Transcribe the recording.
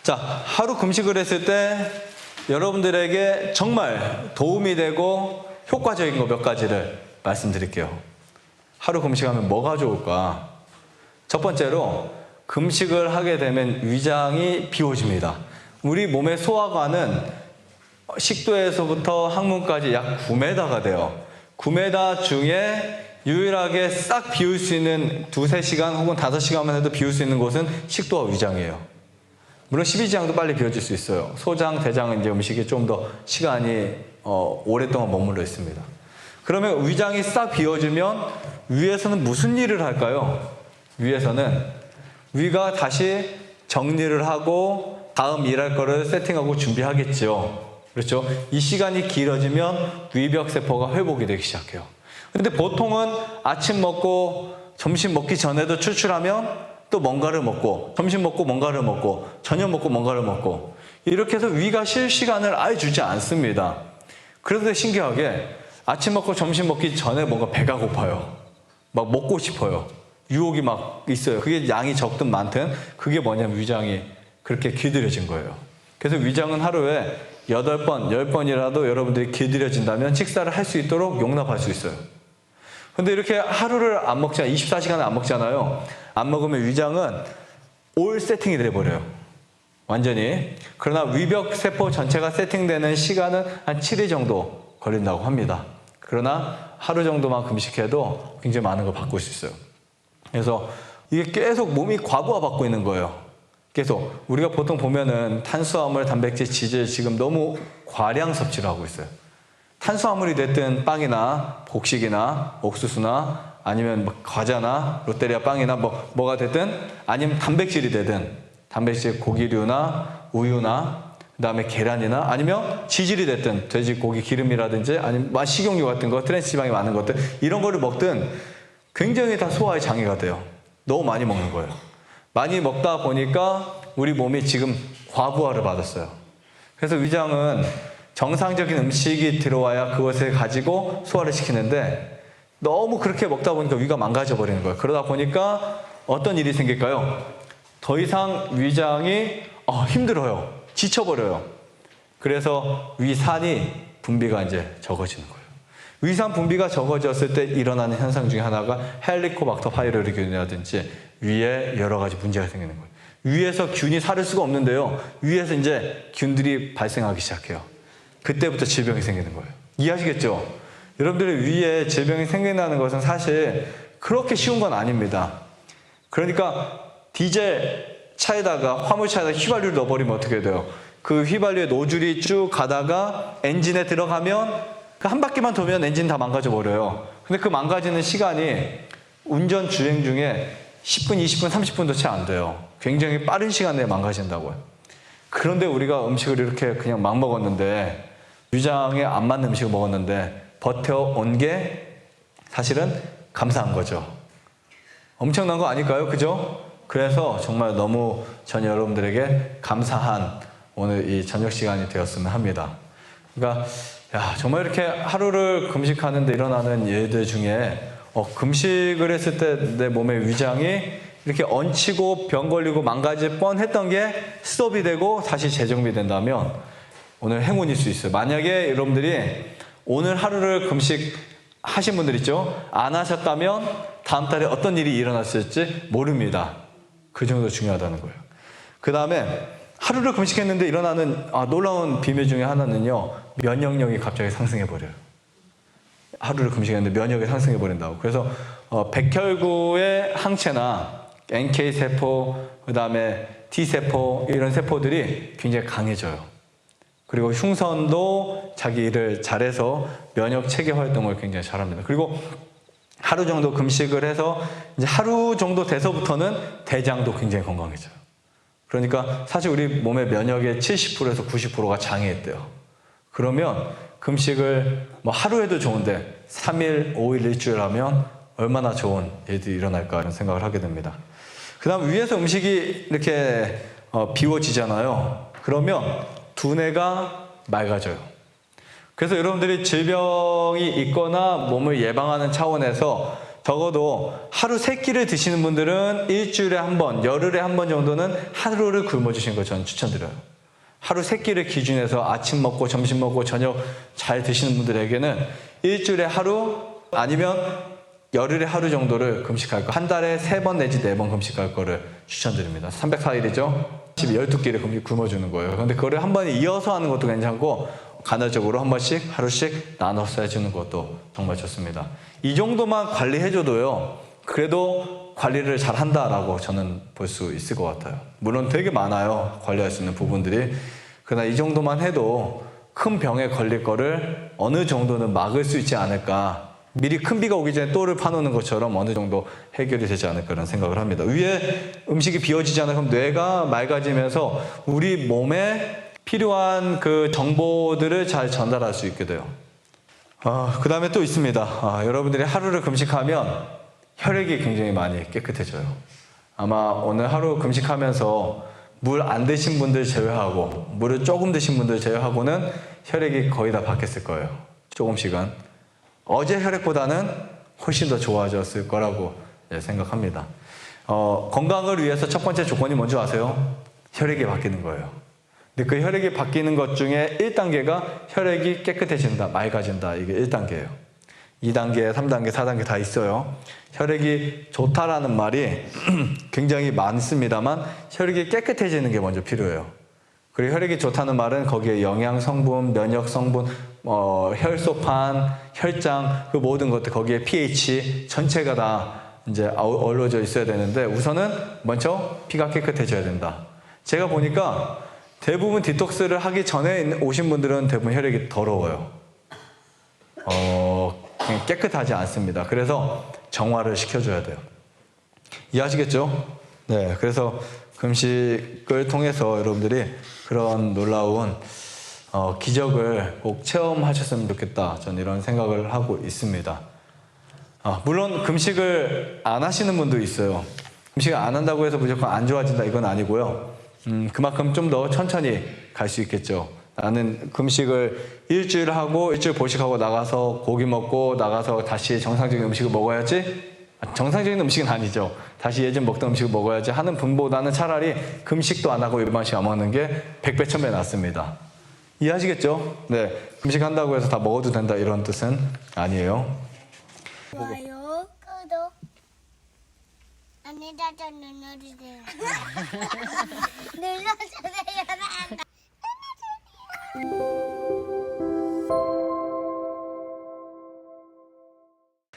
자, 하루 금식을 했을 때 여러분들에게 정말 도움이 되고 효과적인 거 몇 가지를 말씀드릴게요. 하루 금식하면 뭐가 좋을까? 첫 번째로 금식을 하게 되면 위장이 비워집니다. 우리 몸의 소화관은 식도에서부터 항문까지 약 9m가 돼요. 9m 중에 유일하게 싹 비울 수 있는 2-3시간 혹은 5시간만 해도 비울 수 있는 곳은 식도와 위장이에요. 물론 십이지장도 빨리 비워질 수 있어요. 소장, 대장은 이제 음식이 좀 더 시간이 오랫동안 머물러 있습니다. 그러면 위장이 싹 비워지면 위에서는 무슨 일을 할까요? 위에서는 위가 다시 정리를 하고 다음 일할 거를 세팅하고 준비하겠죠. 그렇죠? 이 시간이 길어지면 위벽세포가 회복이 되기 시작해요. 근데 보통은 아침 먹고 점심 먹기 전에도 출출하면 또 뭔가를 먹고 점심 먹고 뭔가를 먹고 저녁 먹고 뭔가를 먹고 이렇게 해서 위가 쉴 시간을 아예 주지 않습니다. 그래서 신기하게 아침 먹고 점심 먹기 전에 뭔가 배가 고파요. 막 먹고 싶어요. 유혹이 막 있어요. 그게 양이 적든 많든 그게 뭐냐면 위장이 그렇게 길들여진 거예요. 그래서 위장은 하루에 8번, 10번이라도 여러분들이 길들여진다면 식사를 할 수 있도록 용납할 수 있어요. 근데 이렇게 하루를 안 먹잖아요. 24시간을 안 먹잖아요. 안 먹으면 위장은 올 세팅이 돼버려요. 완전히. 그러나 위벽세포 전체가 세팅되는 시간은 한 7일 정도 걸린다고 합니다. 그러나 하루 정도만 금식해도 굉장히 많은 걸 바꿀 수 있어요. 그래서 이게 계속 몸이 과부하 받고 있는 거예요. 계속. 우리가 보통 보면은 탄수화물, 단백질, 지질 지금 너무 과량 섭취를 하고 있어요. 탄수화물이 됐든 빵이나 복식이나 옥수수나 아니면 뭐 과자나 롯데리아 빵이나 뭐가 됐든 아니면 단백질이 되든 단백질 고기류나 우유나 그다음에 계란이나 아니면 지질이 됐든 돼지고기 기름이라든지 아니면 식용유 같은 거 트랜스지방이 많은 것들 이런 거를 먹든 굉장히 다 소화에 장애가 돼요. 너무 많이 먹는 거예요. 많이 먹다 보니까 우리 몸이 지금 과부하를 받았어요. 그래서 위장은 정상적인 음식이 들어와야 그것을 가지고 소화를 시키는데 너무 그렇게 먹다 보니까 위가 망가져 버리는 거예요. 그러다 보니까 어떤 일이 생길까요? 더 이상 위장이 힘들어요. 지쳐버려요. 그래서 위산이 분비가 이제 적어지는 거예요. 위산 분비가 적어졌을 때 일어나는 현상 중에 하나가 헬리코박터 파이로리균이라든지 위에 여러 가지 문제가 생기는 거예요. 위에서 균이 살을 수가 없는데요. 위에서 이제 균들이 발생하기 시작해요. 그때부터 질병이 생기는 거예요. 이해하시겠죠? 여러분들의 위에 질병이 생긴다는 것은 사실 그렇게 쉬운 건 아닙니다. 그러니까 디젤 차에다가 화물차에다가 휘발유를 넣어버리면 어떻게 돼요? 그 휘발유의 노즐이 쭉 가다가 엔진에 들어가면 한 바퀴만 돌면 엔진 다 망가져 버려요. 근데 그 망가지는 시간이 운전 주행 중에 10분, 20분, 30분도 채 안 돼요. 굉장히 빠른 시간 내에 망가진다고요. 그런데 우리가 음식을 이렇게 그냥 막 먹었는데 위장에 안 맞는 음식을 먹었는데 버텨온 게 사실은 감사한 거죠. 엄청난 거 아닐까요? 그죠? 그래서 정말 너무 전 여러분들에게 감사한 오늘 이 저녁 시간이 되었으면 합니다. 그러니까 정말 이렇게 하루를 금식하는데 일어나는 일들 중에 금식을 했을 때 내 몸의 위장이 이렇게 얹히고 병 걸리고 망가질 뻔했던 게 스톱이 되고 다시 재정비 된다면 오늘 행운일 수 있어요. 만약에 여러분들이 오늘 하루를 금식하신 분들 있죠? 안 하셨다면 다음 달에 어떤 일이 일어났을지 모릅니다. 그 정도 중요하다는 거예요. 그 다음에 하루를 금식했는데 일어나는 놀라운 비밀 중에 하나는요. 면역력이 갑자기 상승해버려요. 하루를 금식했는데 면역이 상승해버린다고. 그래서 백혈구의 항체나 NK세포, 그 다음에 T세포 이런 세포들이 굉장히 강해져요. 그리고 흉선도 자기 일을 잘해서 면역 체계 활동을 굉장히 잘합니다. 그리고 하루 정도 금식을 해서 이제 하루 정도 돼서부터는 대장도 굉장히 건강해져요. 그러니까 사실 우리 몸의 면역의 70%에서 90%가 장에 있대요. 그러면 금식을 하루에도 좋은데 3일, 5일, 일주일 하면 얼마나 좋은 일들이 일어날까 이런 생각을 하게 됩니다. 그 다음 위에서 음식이 이렇게 비워지잖아요. 그러면 두뇌가 맑아져요. 그래서 여러분들이 질병이 있거나 몸을 예방하는 차원에서 적어도 하루 3끼를 드시는 분들은 일주일에 한 번, 열흘에 한 번 정도는 하루를 굶어 주시는 걸 저는 추천드려요. 하루 3끼를 기준해서 아침 먹고 점심 먹고 저녁 잘 드시는 분들에게는 일주일에 하루 아니면 열흘에 하루 정도를 금식할 거, 한 달에 3번 내지 4번 금식할 거를 추천드립니다. 304일이죠? 12끼를 굶어주는 거예요. 그런데 그거를 한 번에 이어서 하는 것도 괜찮고 간헐적으로 한 번씩 하루씩 나눠서 해주는 것도 정말 좋습니다. 이 정도만 관리해줘도요, 그래도 관리를 잘 한다라고 저는 볼 수 있을 것 같아요. 물론 되게 많아요, 관리할 수 있는 부분들이. 그러나 이 정도만 해도 큰 병에 걸릴 거를 어느 정도는 막을 수 있지 않을까. 미리 큰 비가 오기 전에 또를 파놓는 것처럼 어느 정도 해결이 되지 않을까라는 생각을 합니다. 위에 음식이 비워지지 않으면 뇌가 맑아지면서 우리 몸에 필요한 그 정보들을 잘 전달할 수 있게 돼요. 그 다음에 또 있습니다. 여러분들이 하루를 금식하면 혈액이 굉장히 많이 깨끗해져요. 아마 오늘 하루 금식하면서 물 안 드신 분들 제외하고 물을 조금 드신 분들 제외하고는 혈액이 거의 다 바뀌었을 거예요. 조금씩은. 어제 혈액보다는 훨씬 더 좋아졌을 거라고 생각합니다. 건강을 위해서 첫 번째 조건이 뭔지 아세요? 혈액이 바뀌는 거예요. 근데 그 혈액이 바뀌는 것 중에 1단계가 혈액이 깨끗해진다, 맑아진다. 이게 1단계예요. 2단계, 3단계, 4단계 다 있어요. 혈액이 좋다라는 말이 굉장히 많습니다만 혈액이 깨끗해지는 게 먼저 필요해요. 그리고 혈액이 좋다는 말은 거기에 영양 성분, 면역 성분, 혈소판, 혈장, 그 모든 것들, 거기에 pH 전체가 다 이제 어우러져 있어야 되는데 우선은 먼저 피가 깨끗해져야 된다. 제가 보니까 대부분 디톡스를 하기 전에 오신 분들은 대부분 혈액이 더러워요. 그냥 깨끗하지 않습니다. 그래서 정화를 시켜줘야 돼요. 이해하시겠죠? 네, 그래서 금식을 통해서 여러분들이 그런 놀라운 기적을 꼭 체험하셨으면 좋겠다. 저는 이런 생각을 하고 있습니다. 물론 금식을 안 하시는 분도 있어요. 금식을 안 한다고 해서 무조건 안 좋아진다 이건 아니고요. 그만큼 좀 더 천천히 갈 수 있겠죠. 나는 금식을 일주일 하고 일주일 보식하고 나가서 고기 먹고 나가서 다시 정상적인 음식을 먹어야지. 정상적인 음식은 아니죠. 다시 예전 먹던 음식을 먹어야지 하는 분보다는 차라리 금식도 안 하고 일반식 안 먹는 게 100배 1000배 낫습니다. 이해하시겠죠? 네, 금식한다고 해서 다 먹어도 된다 이런 뜻은 아니에요. 좋아요, 구독, 안내자전 눌러주세요. 눌러주세요. 눌러주세요.